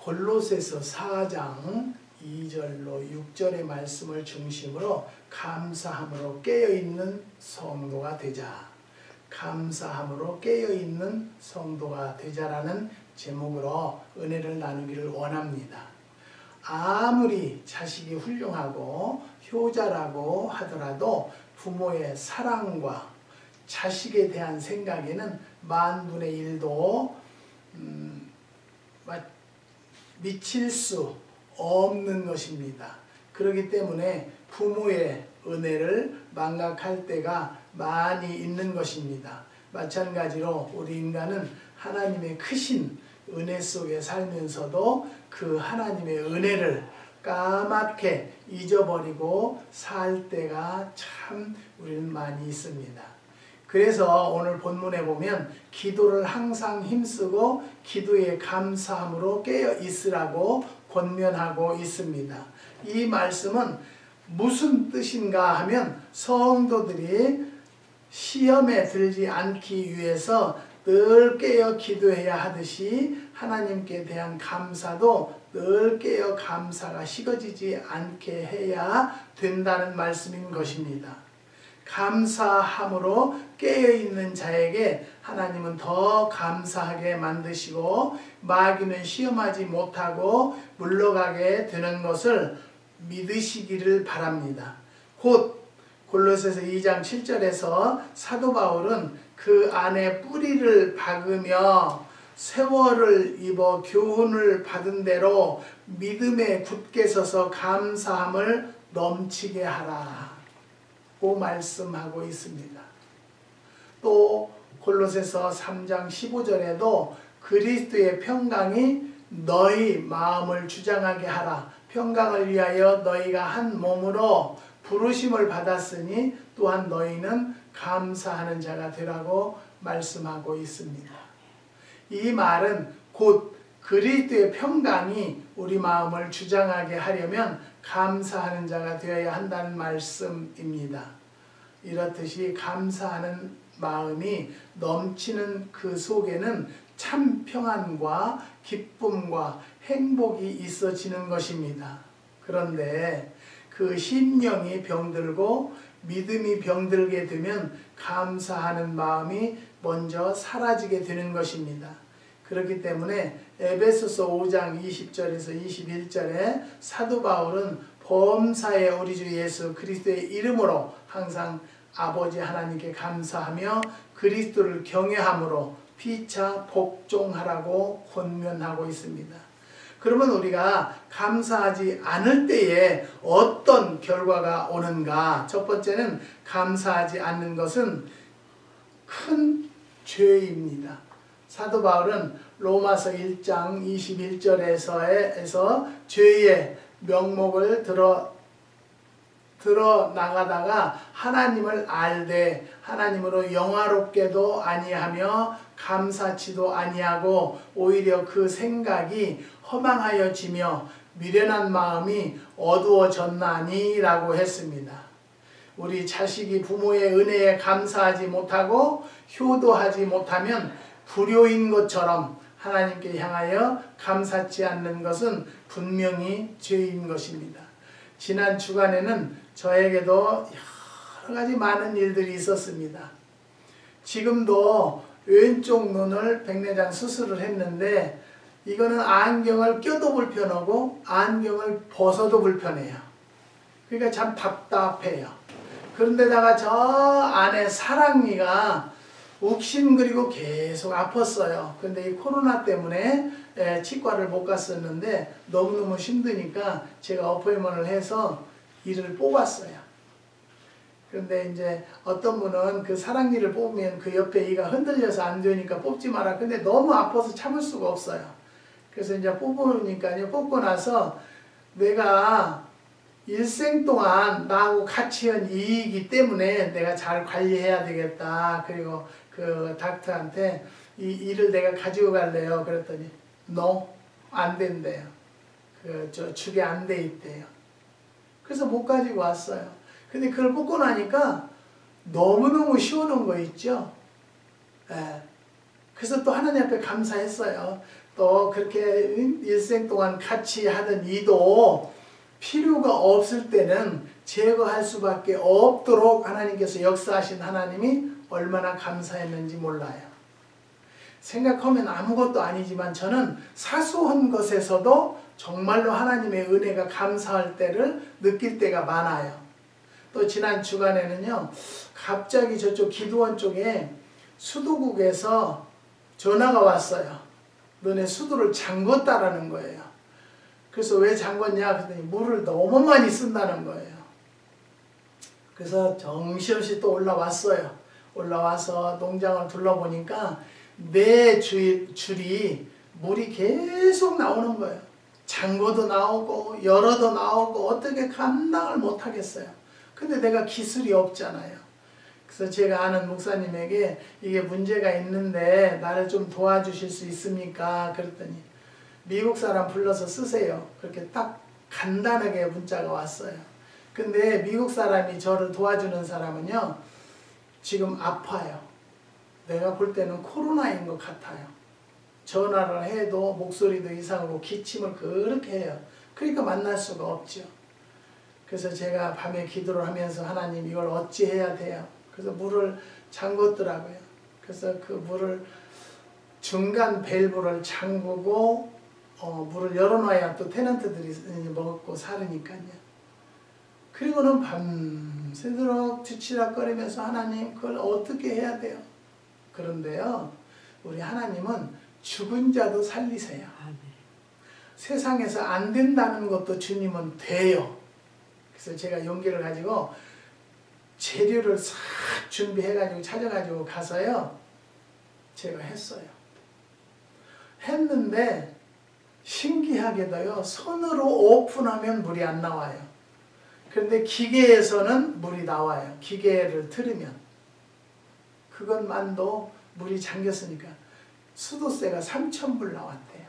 골로새서 4장 2절로 6절의 말씀을 중심으로 감사함으로 깨어있는 성도가 되자. 감사함으로 깨어있는 성도가 되자라는 제목으로 은혜를 나누기를 원합니다. 아무리 자식이 훌륭하고 효자라고 하더라도 부모의 사랑과 자식에 대한 생각에는 만분의 1도 미칠 수 없는 것입니다. 그렇기 때문에 부모의 은혜를 망각할 때가 많이 있는 것입니다. 마찬가지로 우리 인간은 하나님의 크신 은혜 속에 살면서도 그 하나님의 은혜를 까맣게 잊어버리고 살 때가 참 우리는 많이 있습니다. 그래서 오늘 본문에 보면 기도를 항상 힘쓰고 기도에 감사함으로 깨어 있으라고 권면하고 있습니다. 이 말씀은 무슨 뜻인가 하면 성도들이 시험에 들지 않기 위해서 늘 깨어 기도해야 하듯이 하나님께 대한 감사도 늘 깨어 감사가 식어지지 않게 해야 된다는 말씀인 것입니다. 감사함으로 깨어있는 자에게 하나님은 더 감사하게 만드시고 마귀는 시험하지 못하고 물러가게 되는 것을 믿으시기를 바랍니다. 곧 골로새서 2장 7절에서 사도 바울은 그 안에 뿌리를 박으며 세월을 입어 교훈을 받은 대로 믿음에 굳게 서서 감사함을 넘치게 하라 고 말씀하고 있습니다. 또 골로새서 3장 15절에도 그리스도의 평강이 너희 마음을 주장하게 하라. 평강을 위하여 너희가 한 몸으로 부르심을 받았으니 또한 너희는 감사하는 자가 되라고 말씀하고 있습니다. 이 말은 곧 그리스도의 평강이 우리 마음을 주장하게 하려면 감사하는 자가 되어야 한다는 말씀입니다. 이렇듯이 감사하는 마음이 넘치는 그 속에는 참 평안과 기쁨과 행복이 있어지는 것입니다. 그런데 그 심령이 병들고 믿음이 병들게 되면 감사하는 마음이 먼저 사라지게 되는 것입니다. 그렇기 때문에 에베소서 5장 20절에서 21절에 사도 바울은 범사의 우리 주 예수 그리스도의 이름으로 항상 아버지 하나님께 감사하며 그리스도를 경외함으로 피차 복종하라고 권면하고 있습니다. 그러면 우리가 감사하지 않을 때에 어떤 결과가 오는가? 첫 번째는 감사하지 않는 것은 큰 죄입니다. 사도 바울은 로마서 1장 21절에서 죄의 명목을 들어 나가다가 하나님을 알되 하나님으로 영화롭게도 아니하며 감사치도 아니하고 오히려 그 생각이 허망하여지며 미련한 마음이 어두워졌나니 라고 했습니다. 우리 자식이 부모의 은혜에 감사하지 못하고 효도하지 못하면 불효인 것처럼 하나님께 향하여 감사치 않는 것은 분명히 죄인 것입니다. 지난 주간에는 저에게도 여러 가지 많은 일들이 있었습니다. 지금도 왼쪽 눈을 백내장 수술을 했는데 이거는 안경을 껴도 불편하고 안경을 벗어도 불편해요. 그러니까 참 답답해요. 그런데다가 저 안에 사랑니가 욱신그리고 계속 아팠어요. 근데 이 코로나 때문에 치과를 못 갔었는데 너무너무 힘드니까 제가 어포인트먼트를 해서 이를 뽑았어요. 그런데 이제 어떤 분은 그 사랑니를 뽑으면 그 옆에 이가 흔들려서 안 되니까 뽑지 마라. 근데 너무 아파서 참을 수가 없어요. 그래서 이제 뽑으니까요. 뽑고 나서 내가 일생 동안 나하고 같이 한 이이기 때문에 내가 잘 관리해야 되겠다. 그리고 그 닥터한테 이 이를 내가 가지고 갈래요. 그랬더니 no, 안 된대요. 저 축에 안 돼 있대요. 그래서 못 가지고 왔어요. 근데 그걸 뽑고 나니까 너무너무 시원한 거 있죠. 예. 그래서 또 하나님 앞에 감사했어요. 또 그렇게 일생 동안 같이 하던 이도 필요가 없을 때는 제거할 수밖에 없도록 하나님께서 역사하신 하나님이 얼마나 감사했는지 몰라요. 생각하면 아무것도 아니지만 저는 사소한 것에서도 정말로 하나님의 은혜가 감사할 때를 느낄 때가 많아요. 또 지난 주간에는요, 갑자기 저쪽 기도원 쪽에 수도국에서 전화가 왔어요. 너네 수도를 잠궜다라는 거예요. 그래서 왜 잠궜냐 그랬더니 물을 너무 많이 쓴다는 거예요. 그래서 정신없이 또 올라왔어요. 올라와서 농장을 둘러보니까 내 줄이 물이 계속 나오는 거예요. 잠궈도 나오고 열어도 나오고 어떻게 감당을 못하겠어요. 근데 내가 기술이 없잖아요. 그래서 제가 아는 목사님에게 이게 문제가 있는데 나를 좀 도와주실 수 있습니까? 그랬더니 미국 사람 불러서 쓰세요. 그렇게 딱 간단하게 문자가 왔어요. 근데 미국 사람이 저를 도와주는 사람은요, 지금 아파요. 내가 볼 때는 코로나인 것 같아요. 전화를 해도 목소리도 이상하고 기침을 그렇게 해요. 그러니까 만날 수가 없죠. 그래서 제가 밤에 기도를 하면서 하나님 이걸 어찌 해야 돼요? 그래서 물을 잠궜더라고요. 그래서 그 물을 중간 밸브를 잠그고 물을 열어놔야 또 테넌트들이 먹고 살으니까요. 그리고는 밤새도록 뒤치락거리면서 하나님 그걸 어떻게 해야 돼요? 그런데요, 우리 하나님은 죽은 자도 살리세요. 세상에서 안 된다는 것도 주님은 돼요. 그래서 제가 용기를 가지고 재료를 싹 준비해가지고 찾아가지고 가서요, 제가 했어요. 했는데 신기하게도요, 손으로 오픈하면 물이 안 나와요. 그런데 기계에서는 물이 나와요. 기계를 틀으면. 그것만도 물이 잠겼으니까 수도세가 3,000불 나왔대요.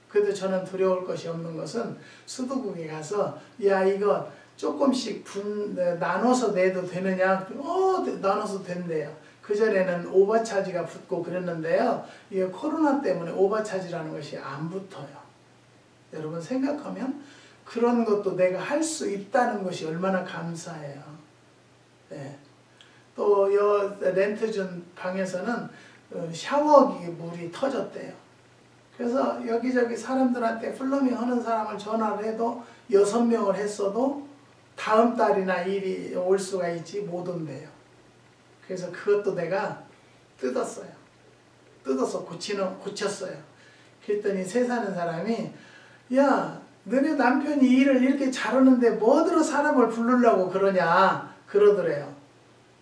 그래도 저는 두려울 것이 없는 것은 수도국에 가서 야 이거 조금씩 나눠서 내도 되느냐? 나눠서 된대요. 그전에는 오버차지가 붙고 그랬는데요. 이게 코로나 때문에 오버차지라는 것이 안 붙어요. 여러분 생각하면 그런 것도 내가 할 수 있다는 것이 얼마나 감사해요. 네. 또 렌트 준 방에서는 샤워기 물이 터졌대요. 그래서 여기저기 사람들한테 플러밍 하는 사람을 전화를 해도 6명을 했어도 다음 달이나 일이 올 수가 있지 못 온대요. 그래서 그것도 내가 뜯었어요. 뜯어서 고쳤어요. 그랬더니 새 사는 사람이 야 너네 남편이 일을 이렇게 잘하는데 뭐들어 사람을 부르려고 그러냐 그러더래요.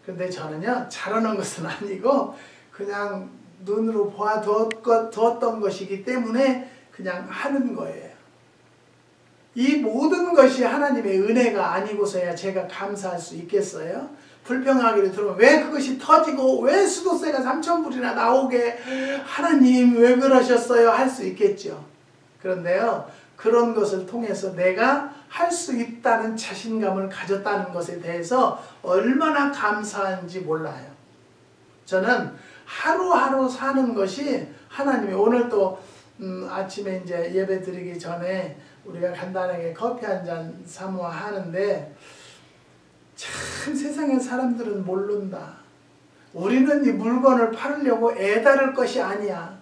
근데 저는요 잘하는 것은 아니고 그냥 눈으로 보아두었던 것이기 때문에 그냥 하는 거예요. 이 모든 것이 하나님의 은혜가 아니고서야 제가 감사할 수 있겠어요? 불평하기를 들으면 왜 그것이 터지고 왜 수도세가 3,000불이나 나오게 하나님 왜 그러셨어요? 할 수 있겠죠. 그런데요 그런 것을 통해서 내가 할 수 있다는 자신감을 가졌다는 것에 대해서 얼마나 감사한지 몰라요. 저는 하루하루 사는 것이 하나님이 오늘 또 아침에 이제 예배 드리기 전에 우리가 간단하게 커피 한 잔 사모하는데 참 세상의 사람들은 모른다. 우리는 이 물건을 팔으려고 애다를 것이 아니야.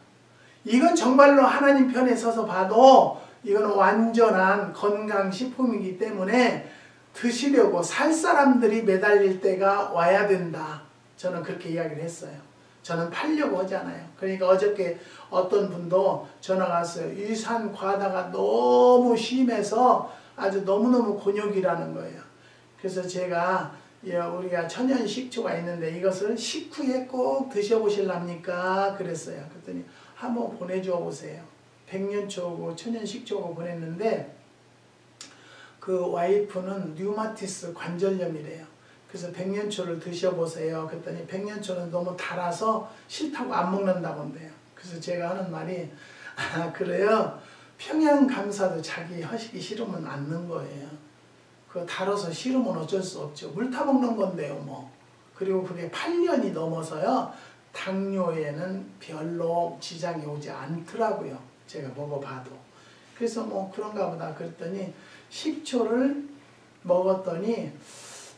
이건 정말로 하나님 편에 서서 봐도 이건 완전한 건강식품이기 때문에 드시려고 살 사람들이 매달릴 때가 와야 된다. 저는 그렇게 이야기를 했어요. 저는 팔려고 하잖아요. 그러니까 어저께 어떤 분도 전화가 왔어요. 위산 과다가 너무 심해서 아주 너무너무 곤욕이라는 거예요. 그래서 제가 우리가 천연 식초가 있는데 이것을 식후에 꼭 드셔보실랍니까? 그랬어요. 그랬더니 한번 보내줘 보세요. 백년초고 천연 식초고 보냈는데 그 와이프는 류마티스 관절염이래요. 그래서 백년초를 드셔보세요. 그랬더니 백년초는 너무 달아서 싫다고 안 먹는다고 한대요. 그래서 제가 하는 말이 그래요. 평양감사도 자기 하시기 싫으면 안 넣는 거예요. 그거 달아서 싫으면 어쩔 수 없죠. 물 타먹는 건데요 뭐. 그리고 그게 8년이 넘어서요. 당뇨에는 별로 지장이 오지 않더라고요. 제가 먹어봐도. 그래서 뭐 그런가 보다 그랬더니 식초를 먹었더니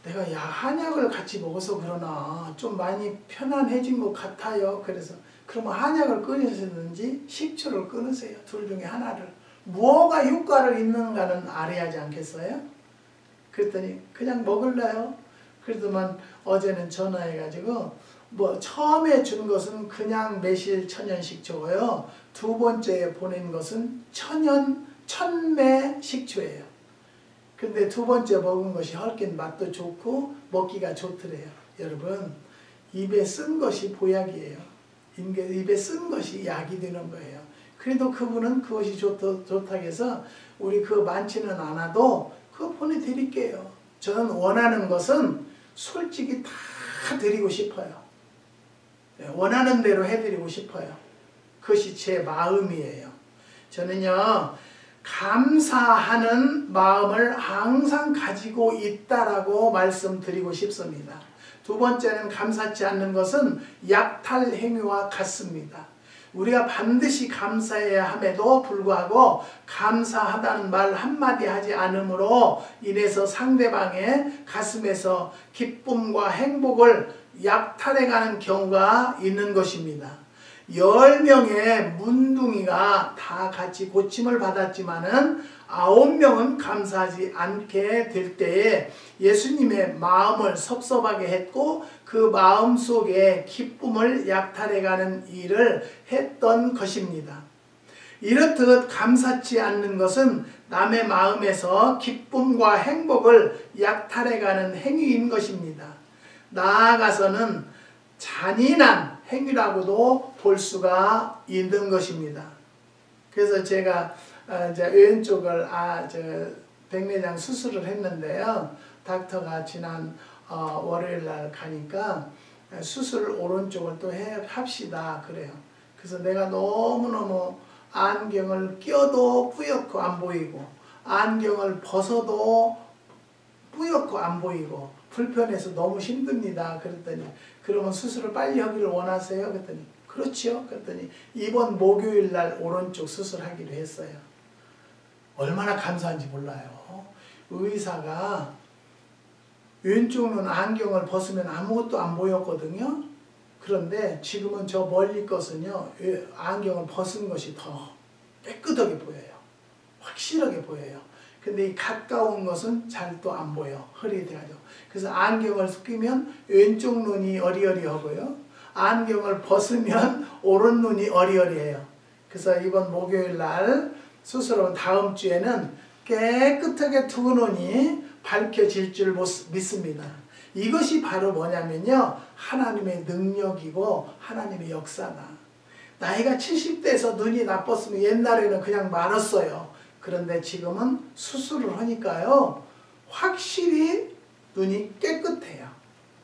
내가 한약을 같이 먹어서 그러나 좀 많이 편안해진 것 같아요. 그래서 그러면 한약을 끊으시든지 식초를 끊으세요. 둘 중에 하나를. 무엇가 효과를 있는가는 알아야 하지 않겠어요? 그랬더니 그냥 먹을래요? 그러더만 어제는 전화해가지고 뭐 처음에 준 것은 그냥 매실 천연식초고요. 두 번째에 보낸 것은 천매 식초예요. 근데 두 번째 먹은 것이 헐긴 맛도 좋고 먹기가 좋더래요. 여러분, 입에 쓴 것이 보약이에요. 입에 쓴 것이 약이 되는 거예요. 그래도 그분은 그것이 좋다고 해서 우리 그 많지는 않아도 그거 보내드릴게요. 저는 원하는 것은 솔직히 다 드리고 싶어요. 원하는 대로 해드리고 싶어요. 그것이 제 마음이에요. 저는요, 감사하는 마음을 항상 가지고 있다라고 말씀드리고 싶습니다. 두 번째는 감사치 않는 것은 약탈 행위와 같습니다. 우리가 반드시 감사해야 함에도 불구하고 감사하다는 말 한마디 하지 않음으로 인해서 상대방의 가슴에서 기쁨과 행복을 약탈해가는 경우가 있는 것입니다. 10명의 문둥이가 다 같이 고침을 받았지만은 9명은 감사하지 않게 될 때에 예수님의 마음을 섭섭하게 했고 그 마음 속에 기쁨을 약탈해가는 일을 했던 것입니다. 이렇듯 감사치 않는 것은 남의 마음에서 기쁨과 행복을 약탈해가는 행위인 것입니다. 나아가서는 잔인한 행위라고도 볼 수가 있는 것입니다. 그래서 제가 이제 왼쪽을 백내장 수술을 했는데요. 닥터가 지난 월요일 날 가니까 수술 오른쪽을 또 합시다 그래요. 그래서 내가 너무너무 안경을 껴도 뿌옇고 안 보이고 안경을 벗어도 뿌옇고 안 보이고 불편해서 너무 힘듭니다. 그랬더니 그러면 수술을 빨리 하기를 원하세요? 그랬더니 그렇지요. 그랬더니 이번 목요일 날 오른쪽 수술하기로 했어요. 얼마나 감사한지 몰라요. 의사가 왼쪽 눈 안경을 벗으면 아무것도 안 보였거든요. 그런데 지금은 저 멀리 것은요. 안경을 벗은 것이 더 깨끗하게 보여요. 확실하게 보여요. 근데 이 가까운 것은 잘 또 안 보여. 흐릿해가지고. 그래서 안경을 끼면 왼쪽 눈이 어리어리하고요. 안경을 벗으면 오른 눈이 어리어리해요. 그래서 이번 목요일 날 수술하고 다음 주에는 깨끗하게 두 눈이 밝혀질 줄 믿습니다. 이것이 바로 뭐냐면요. 하나님의 능력이고 하나님의 역사다. 나이가 70대에서 눈이 나빴으면 옛날에는 그냥 말았어요. 그런데 지금은 수술을 하니까요. 확실히 눈이 깨끗해요.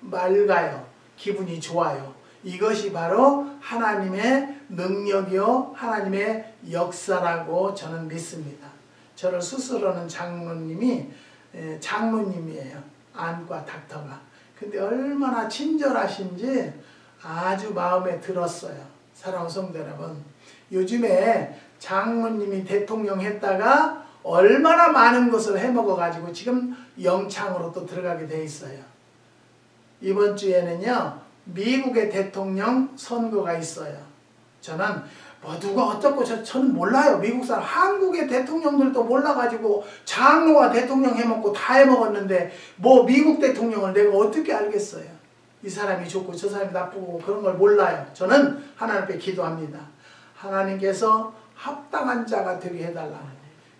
맑아요. 기분이 좋아요. 이것이 바로 하나님의 능력이요. 하나님의 역사라고 저는 믿습니다. 저를 수술하는 장로님이에요. 안과 닥터가. 근데 얼마나 친절하신지 아주 마음에 들었어요. 사랑하는 성도 여러분. 요즘에 장로님이 대통령 했다가 얼마나 많은 것을 해먹어가지고 지금 영창으로 또 들어가게 돼 있어요. 이번 주에는요. 미국의 대통령 선거가 있어요. 저는 뭐 누가 어떻고 저는 몰라요. 미국 사람 한국의 대통령들도 몰라가지고 장로가 대통령 해먹고 다 해먹었는데 뭐 미국 대통령을 내가 어떻게 알겠어요. 이 사람이 좋고 저 사람이 나쁘고 그런 걸 몰라요. 저는 하나님 앞에 기도합니다. 하나님께서 합당한 자가 되게 해달라.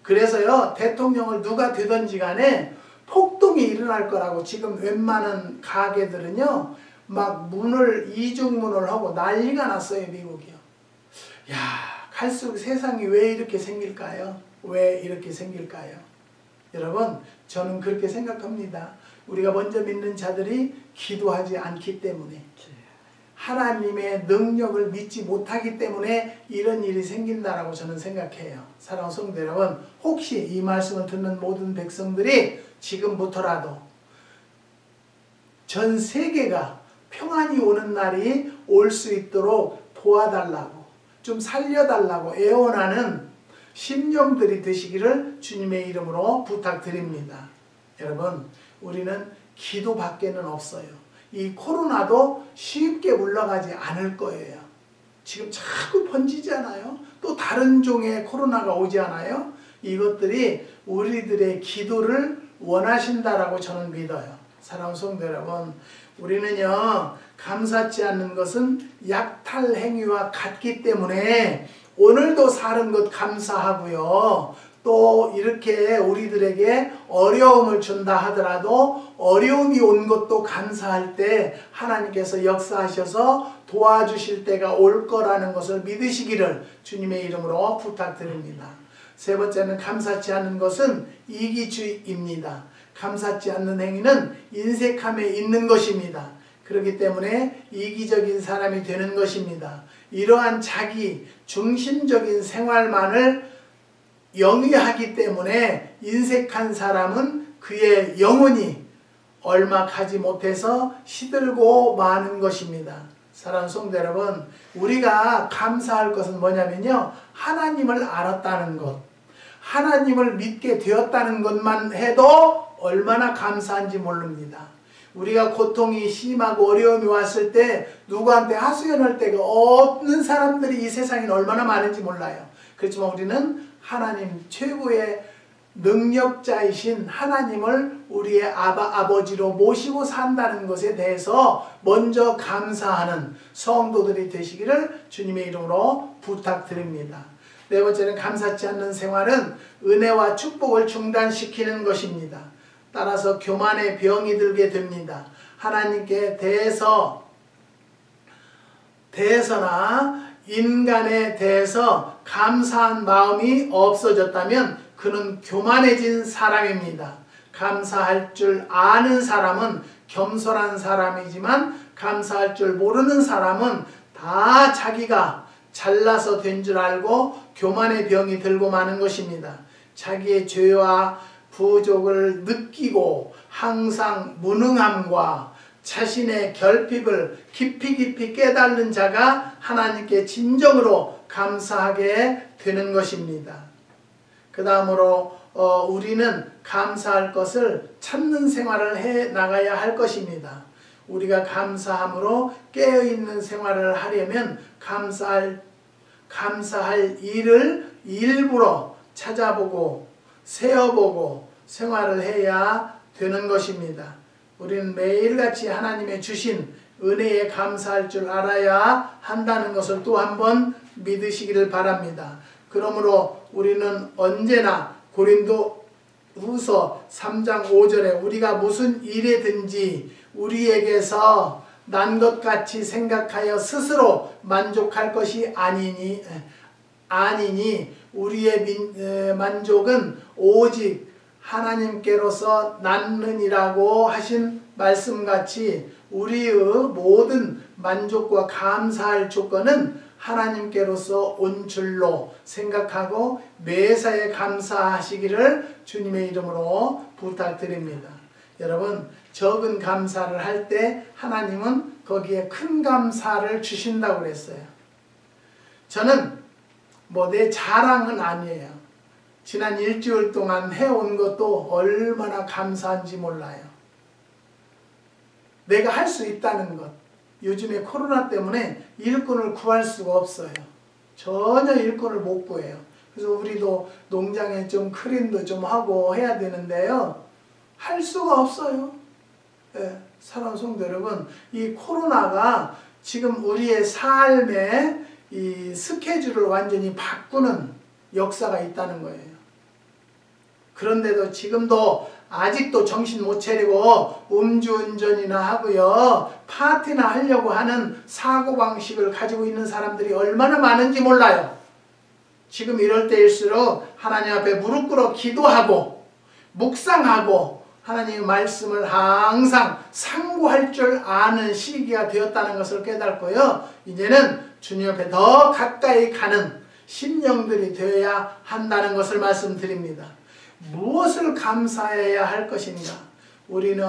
그래서요. 대통령을 누가 되든지 간에 폭동이 일어날 거라고 지금 웬만한 가게들은요. 막 문을 이중문을 하고 난리가 났어요. 미국이요. 야, 갈수록 세상이 왜 이렇게 생길까요? 왜 이렇게 생길까요? 여러분, 저는 그렇게 생각합니다. 우리가 먼저 믿는 자들이 기도하지 않기 때문에 하나님의 능력을 믿지 못하기 때문에 이런 일이 생긴다라고 저는 생각해요. 사랑하는 성도 여러분, 혹시 이 말씀을 듣는 모든 백성들이 지금부터라도 전 세계가 평안이 오는 날이 올 수 있도록 도와달라고, 좀 살려달라고 애원하는 심령들이 되시기를 주님의 이름으로 부탁드립니다. 여러분, 우리는 기도밖에는 없어요. 이 코로나도 쉽게 물러가지 않을 거예요. 지금 자꾸 번지잖아요. 또 다른 종의 코로나가 오지 않아요? 이것들이 우리들의 기도를 원하신다라고 저는 믿어요. 사랑하는 성도 여러분, 우리는요, 감사치 않는 것은 약탈 행위와 같기 때문에 오늘도 사는 것 감사하고요. 또 이렇게 우리들에게 어려움을 준다 하더라도 어려움이 온 것도 감사할 때 하나님께서 역사하셔서 도와주실 때가 올 거라는 것을 믿으시기를 주님의 이름으로 부탁드립니다. 세 번째는 감사치 않는 것은 이기주의입니다. 감사치 않는 행위는 인색함에 있는 것입니다. 그렇기 때문에 이기적인 사람이 되는 것입니다. 이러한 자기 중심적인 생활만을 영위하기 때문에 인색한 사람은 그의 영혼이 얼마 가지 못해서 시들고 마는 것입니다. 사랑하는 성도 여러분, 우리가 감사할 것은 뭐냐면요, 하나님을 알았다는 것, 하나님을 믿게 되었다는 것만 해도 얼마나 감사한지 모릅니다. 우리가 고통이 심하고 어려움이 왔을 때 누구한테 하소연할 데가 없는 사람들이 이 세상에 얼마나 많은지 몰라요. 그렇지만 우리는 하나님 최고의 능력자이신 하나님을 우리의 아버지로 모시고 산다는 것에 대해서 먼저 감사하는 성도들이 되시기를 주님의 이름으로 부탁드립니다. 네 번째는 감사치 않는 생활은 은혜와 축복을 중단시키는 것입니다. 따라서 교만의 병이 들게 됩니다. 하나님께 대해서나 인간에 대해서 감사한 마음이 없어졌다면 그는 교만해진 사람입니다. 감사할 줄 아는 사람은 겸손한 사람이지만 감사할 줄 모르는 사람은 다 자기가 잘나서 된 줄 알고 교만의 병이 들고 마는 것입니다. 자기의 죄와 부족을 느끼고 항상 무능함과 자신의 결핍을 깊이 깨닫는 자가 하나님께 진정으로 감사하게 되는 것입니다. 그 다음으로 우리는 감사할 것을 찾는 생활을 해 나가야 할 것입니다. 우리가 감사함으로 깨어있는 생활을 하려면 감사할 일을 일부러 찾아보고 세어보고 생활을 해야 되는 것입니다. 우리는 매일같이 하나님의 주신 은혜에 감사할 줄 알아야 한다는 것을 또 한번 믿으시기를 바랍니다. 그러므로 우리는 언제나 고린도후서 3장 5절에 우리가 무슨 일에든지 우리에게서 난 것 같이 생각하여 스스로 만족할 것이 아니니 우리의 만족은 오직 하나님께로서 낳느니라고 하신 말씀같이 우리의 모든 만족과 감사할 조건은 하나님께로서 온 줄로 생각하고 매사에 감사하시기를 주님의 이름으로 부탁드립니다. 여러분, 적은 감사를 할 때 하나님은 거기에 큰 감사를 주신다고 그랬어요. 저는 내 자랑은 아니에요. 지난 일주일 동안 해온 것도 얼마나 감사한지 몰라요. 내가 할 수 있다는 것. 요즘에 코로나 때문에 일꾼을 구할 수가 없어요. 전혀 일꾼을 못 구해요. 그래서 우리도 농장에 좀 클린도 좀 하고 해야 되는데요. 할 수가 없어요. 네, 사랑하는 성도 여러분, 이 코로나가 지금 우리의 삶의 이 스케줄을 완전히 바꾸는 역사가 있다는 거예요. 그런데도 지금도 아직도 정신 못 차리고 음주운전이나 하고요, 파티나 하려고 하는 사고방식을 가지고 있는 사람들이 얼마나 많은지 몰라요. 지금 이럴 때일수록 하나님 앞에 무릎 꿇어 기도하고 묵상하고 하나님의 말씀을 항상 상고할 줄 아는 시기가 되었다는 것을 깨닫고요, 이제는 주님 앞에 더 가까이 가는 심령들이 되어야 한다는 것을 말씀드립니다. 무엇을 감사해야 할 것인가? 우리는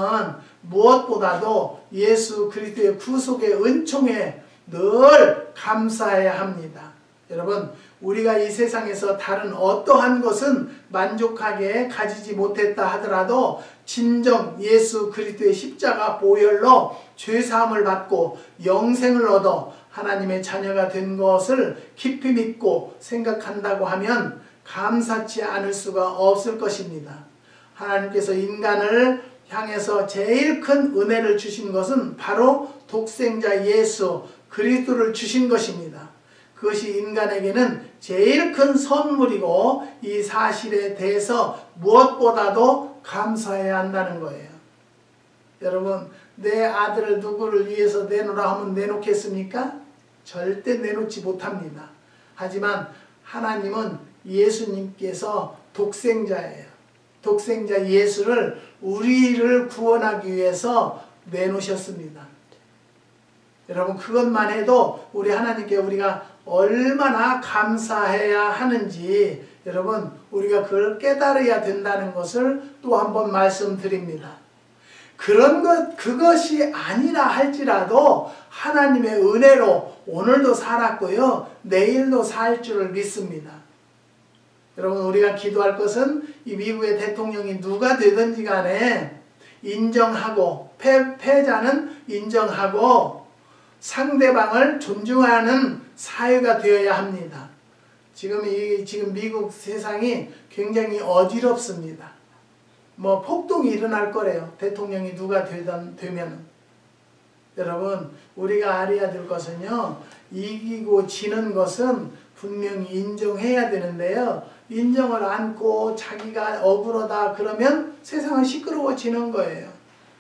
무엇보다도 예수 그리스도의 구속의 은총에 늘 감사해야 합니다. 여러분, 우리가 이 세상에서 다른 어떠한 것은 만족하게 가지지 못했다 하더라도 진정 예수 그리스도의 십자가 보혈로 죄사함을 받고 영생을 얻어 하나님의 자녀가 된 것을 깊이 믿고 생각한다고 하면 감사치 않을 수가 없을 것입니다. 하나님께서 인간을 향해서 제일 큰 은혜를 주신 것은 바로 독생자 예수 그리스도를 주신 것입니다. 그것이 인간에게는 제일 큰 선물이고 이 사실에 대해서 무엇보다도 감사해야 한다는 거예요. 여러분, 내 아들을 누구를 위해서 내놓으라 하면 내놓겠습니까? 절대 내놓지 못합니다. 하지만 하나님은 예수님께서 독생자예요. 독생자 예수를 우리를 구원하기 위해서 내놓으셨습니다. 여러분, 그것만 해도 우리 하나님께 우리가 얼마나 감사해야 하는지 여러분, 우리가 그걸 깨달아야 된다는 것을 또 한 번 말씀드립니다. 그것이 아니라 할지라도 하나님의 은혜로 오늘도 살았고요, 내일도 살 줄을 믿습니다. 여러분, 우리가 기도할 것은 이 미국의 대통령이 누가 되든지 간에 인정하고 패자는 인정하고 상대방을 존중하는 사회가 되어야 합니다. 지금 미국 세상이 굉장히 어지럽습니다. 뭐 폭동이 일어날 거래요. 대통령이 누가 되면은. 여러분, 우리가 알아야 될 것은요, 이기고 지는 것은 분명히 인정해야 되는데요, 인정을 안고 자기가 억울하다 그러면 세상은 시끄러워지는 거예요.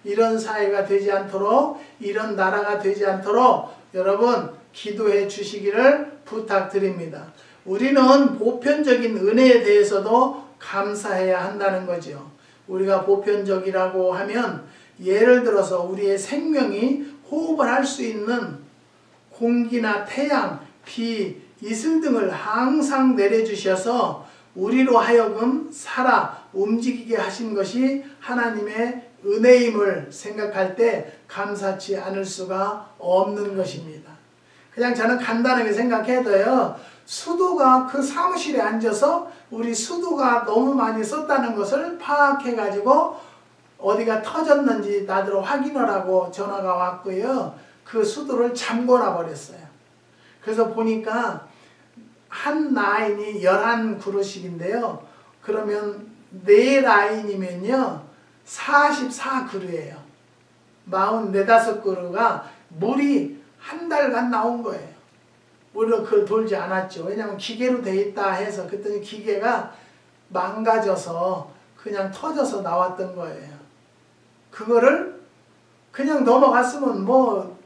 이런 사회가 되지 않도록, 이런 나라가 되지 않도록 여러분 기도해 주시기를 부탁드립니다. 우리는 보편적인 은혜에 대해서도 감사해야 한다는 거죠. 우리가 보편적이라고 하면 예를 들어서 우리의 생명이 호흡을 할 수 있는 공기나 태양, 비, 이슬 등을 항상 내려주셔서 우리로 하여금 살아 움직이게 하신 것이 하나님의 은혜임을 생각할 때 감사치 않을 수가 없는 것입니다. 그냥 저는 간단하게 생각해도요, 수도가 그 사무실에 앉아서 우리 수도가 너무 많이 썼다는 것을 파악해가지고 어디가 터졌는지 나더러 확인하라고 전화가 왔고요, 그 수도를 잠궈놔 버렸어요. 그래서 보니까 한 라인이 11그루씩인데요. 그러면 4라인이면요 44그루예요. 44~45그루가 물이 한 달간 나온 거예요. 우리가 그걸 돌지 않았죠. 왜냐하면 기계로 돼 있다 해서 그랬더니 기계가 망가져서 그냥 터져서 나왔던 거예요. 그거를 그냥 넘어갔으면 뭐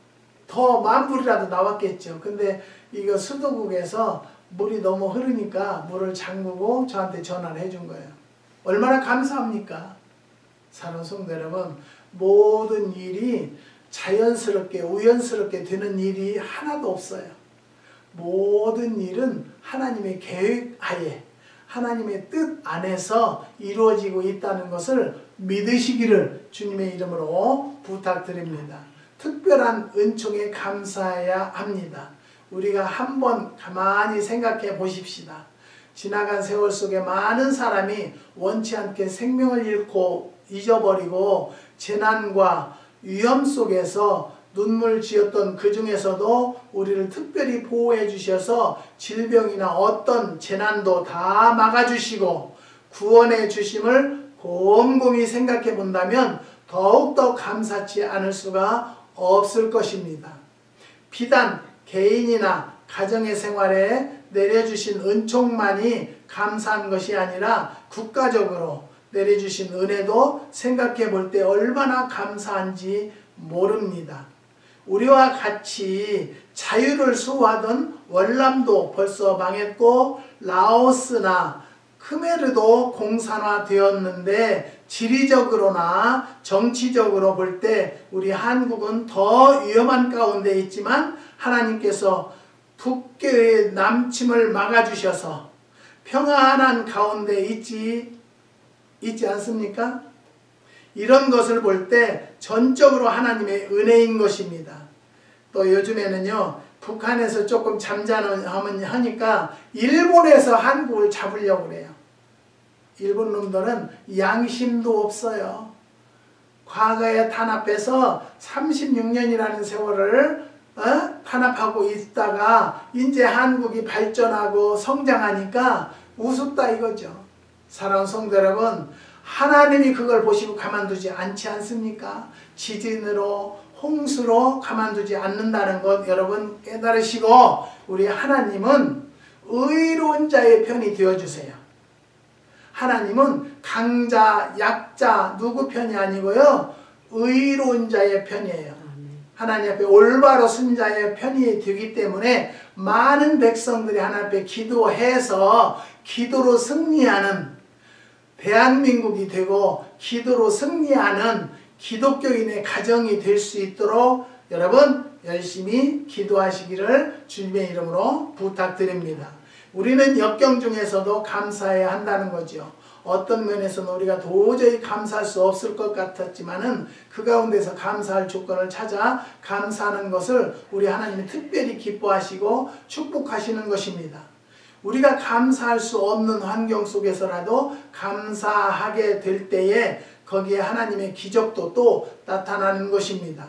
더 만불이라도 나왔겠죠. 근데 이거 수도국에서 물이 너무 흐르니까 물을 잠그고 저한테 전화를 해준 거예요. 얼마나 감사합니까? 사랑하는 성도 여러분, 모든 일이 자연스럽게 우연스럽게 되는 일이 하나도 없어요. 모든 일은 하나님의 계획하에 하나님의 뜻 안에서 이루어지고 있다는 것을 믿으시기를 주님의 이름으로 부탁드립니다. 특별한 은총에 감사해야 합니다. 우리가 한번 가만히 생각해 보십시다. 지나간 세월 속에 많은 사람이 원치 않게 생명을 잃고 잊어버리고 재난과 위험 속에서 눈물 지었던 그 중에서도 우리를 특별히 보호해 주셔서 질병이나 어떤 재난도 다 막아주시고 구원해 주심을 곰곰이 생각해 본다면 더욱더 감사치 않을 수가 없을 것입니다. 비단 개인이나 가정의 생활에 내려주신 은총만이 감사한 것이 아니라 국가적으로 내려주신 은혜도 생각해 볼 때 얼마나 감사한지 모릅니다. 우리와 같이 자유를 수호하던 월남도 벌써 망했고 라오스나 크메르도 공산화되었는데 지리적으로나 정치적으로 볼 때 우리 한국은 더 위험한 가운데 있지만 하나님께서 북괴의 남침을 막아주셔서 평안한 가운데 있지 않습니까? 이런 것을 볼 때 전적으로 하나님의 은혜인 것입니다. 또 요즘에는요, 북한에서 조금 잠잠하니까 일본에서 한국을 잡으려고 그래요. 일본 놈들은 양심도 없어요. 과거에 탄압해서 36년이라는 세월을 탄압하고 있다가 이제 한국이 발전하고 성장하니까 우습다 이거죠. 사랑하는 성도 여러분, 하나님이 그걸 보시고 가만두지 않지 않습니까? 지진으로 홍수로 가만두지 않는다는 것 여러분 깨달으시고, 우리 하나님은 의로운 자의 편이 되어주세요. 하나님은 강자, 약자 누구 편이 아니고요, 의로운 자의 편이에요. 하나님 앞에 올바로 쓴 자의 편이 되기 때문에 많은 백성들이 하나님 앞에 기도해서 기도로 승리하는 대한민국이 되고 기도로 승리하는 기독교인의 가정이 될 수 있도록 여러분 열심히 기도하시기를 주님의 이름으로 부탁드립니다. 우리는 역경 중에서도 감사해야 한다는 거죠. 어떤 면에서는 우리가 도저히 감사할 수 없을 것 같았지만은 그 가운데서 감사할 조건을 찾아 감사하는 것을 우리 하나님이 특별히 기뻐하시고 축복하시는 것입니다. 우리가 감사할 수 없는 환경 속에서라도 감사하게 될 때에 거기에 하나님의 기적도 또 나타나는 것입니다.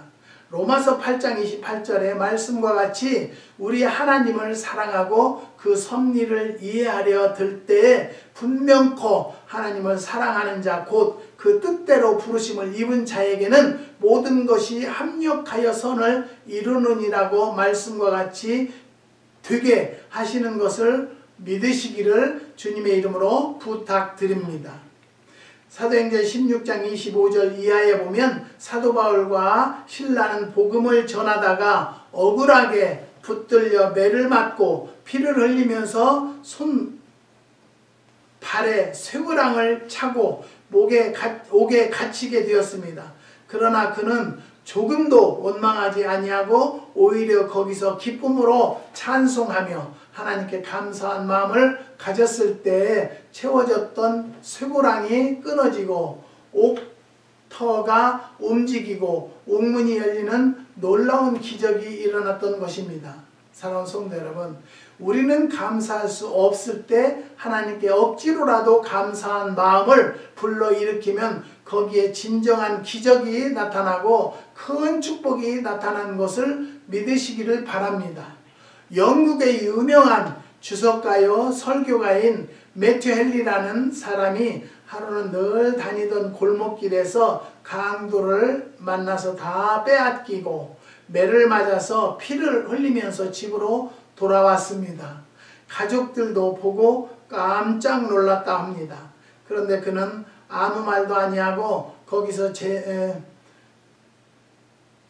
로마서 8장 28절의 말씀과 같이 우리 하나님을 사랑하고 그 섭리를 이해하려 들 때에 분명코 하나님을 사랑하는 자 곧 그 뜻대로 부르심을 입은 자에게는 모든 것이 합력하여 선을 이루느니라고 말씀과 같이 되게 하시는 것을 믿으시기를 주님의 이름으로 부탁드립니다. 사도행전 16장 25절 이하에 보면 사도 바울과 신라는 복음을 전하다가 억울하게 붙들려 매를 맞고 피를 흘리면서 발에 쇠고랑을 차고 옥에 갇히게 되었습니다. 그러나 그는 조금도 원망하지 아니하고 오히려 거기서 기쁨으로 찬송하며 하나님께 감사한 마음을 가졌을 때에 채워졌던 쇠고랑이 끊어지고 옥터가 움직이고 옥문이 열리는 놀라운 기적이 일어났던 것입니다. 사랑하는 성도 여러분, 우리는 감사할 수 없을 때 하나님께 억지로라도 감사한 마음을 불러일으키면 거기에 진정한 기적이 나타나고 큰 축복이 나타나는 것을 믿으시기를 바랍니다. 영국의 유명한 주석가요 설교가인 매튜 헨리라는 사람이 하루는 늘 다니던 골목길에서 강도를 만나서 다 빼앗기고 매를 맞아서 피를 흘리면서 집으로 돌아왔습니다. 가족들도 보고 깜짝 놀랐다 합니다. 그런데 그는 아무 말도 아니하고 거기서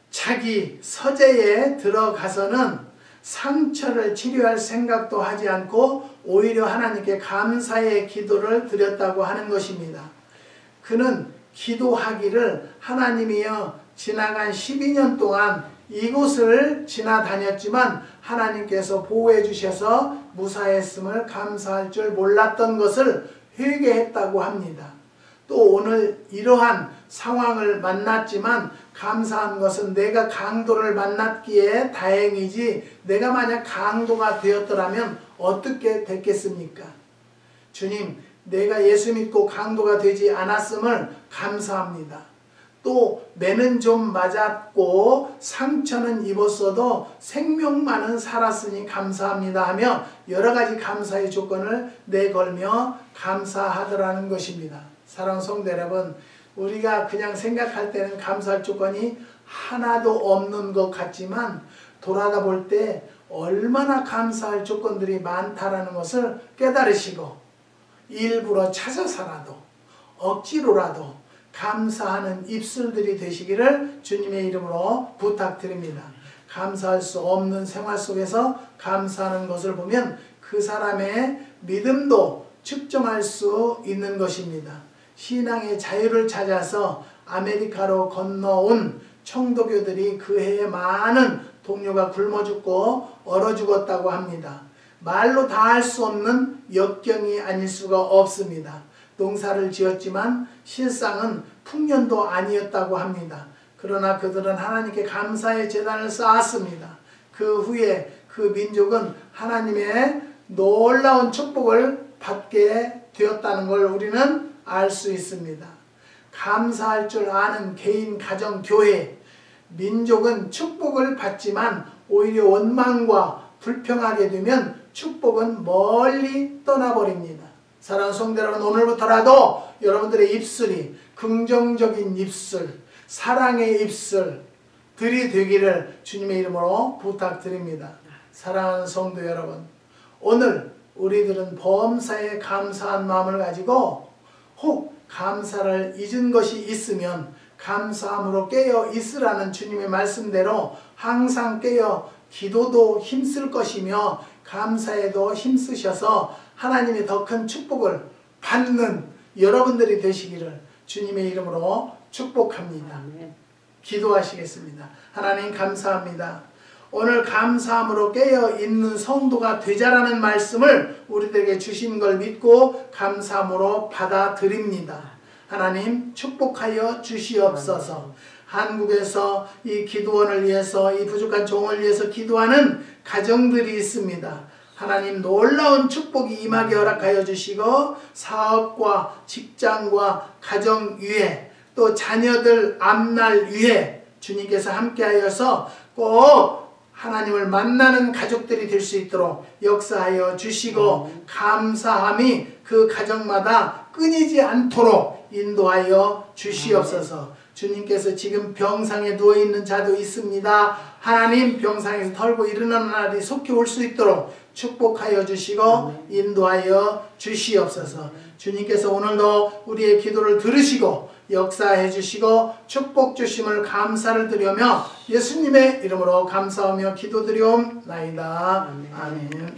자기 서재에 들어가서는 상처를 치료할 생각도 하지 않고 오히려 하나님께 감사의 기도를 드렸다고 하는 것입니다. 그는 기도하기를 하나님이여 지나간 12년 동안 이곳을 지나다녔지만 하나님께서 보호해 주셔서 무사했음을 감사할 줄 몰랐던 것을 회개했다고 합니다. 또 오늘 이러한 상황을 만났지만 감사한 것은 내가 강도를 만났기에 다행이지 내가 만약 강도가 되었더라면 어떻게 됐겠습니까? 주님, 내가 예수 믿고 강도가 되지 않았음을 감사합니다. 또 매는 좀 맞았고 상처는 입었어도 생명만은 살았으니 감사합니다 하며 여러가지 감사의 조건을 내걸며 감사하더라는 것입니다. 사랑하는 성도 여러분, 우리가 그냥 생각할 때는 감사할 조건이 하나도 없는 것 같지만 돌아가 볼 때 얼마나 감사할 조건들이 많다라는 것을 깨달으시고 일부러 찾아서라도 억지로라도 감사하는 입술들이 되시기를 주님의 이름으로 부탁드립니다. 감사할 수 없는 생활 속에서 감사하는 것을 보면 그 사람의 믿음도 측정할 수 있는 것입니다. 신앙의 자유를 찾아서 아메리카로 건너온 청도교들이 그 해에 많은 동료가 굶어 죽고 얼어 죽었다고 합니다. 말로 다 할 수 없는 역경이 아닐 수가 없습니다. 농사를 지었지만 실상은 풍년도 아니었다고 합니다. 그러나 그들은 하나님께 감사의 제단을 쌓았습니다. 그 후에 그 민족은 하나님의 놀라운 축복을 받게 되었다는 걸 우리는 알 수 있습니다. 감사할 줄 아는 개인, 가정, 교회, 민족은 축복을 받지만 오히려 원망과 불평하게 되면 축복은 멀리 떠나버립니다. 사랑하는 성도 여러분, 오늘부터라도 여러분들의 입술이 긍정적인 입술, 사랑의 입술들이 되기를 주님의 이름으로 부탁드립니다. 사랑하는 성도 여러분, 오늘 우리들은 범사에 감사한 마음을 가지고 혹 감사를 잊은 것이 있으면 감사함으로 깨어 있으라는 주님의 말씀대로 항상 깨어 기도도 힘쓸 것이며 감사에도 힘쓰셔서 하나님의 더 큰 축복을 받는 여러분들이 되시기를 주님의 이름으로 축복합니다. 기도하시겠습니다. 하나님 감사합니다. 오늘 감사함으로 깨어있는 성도가 되자라는 말씀을 우리들에게 주신 걸 믿고 감사함으로 받아들입니다. 하나님 축복하여 주시옵소서. 한국에서 이 기도원을 위해서, 이 부족한 종을 위해서 기도하는 가정들이 있습니다. 하나님 놀라운 축복이 임하게 허락하여 주시고 사업과 직장과 가정 위에 또 자녀들 앞날 위에 주님께서 함께하여서 꼭 하나님을 만나는 가족들이 될 수 있도록 역사하여 주시고 감사함이 그 가정마다 끊이지 않도록 인도하여 주시옵소서. 주님께서 지금 병상에 누워있는 자도 있습니다. 하나님 병상에서 털고 일어나는 날이 속히 올 수 있도록 축복하여 주시고 인도하여 주시옵소서. 주님께서 오늘도 우리의 기도를 들으시고 역사해 주시고 축복 주심을 감사를 드리며 예수님의 이름으로 감사하며 기도드리옵나이다. 아멘.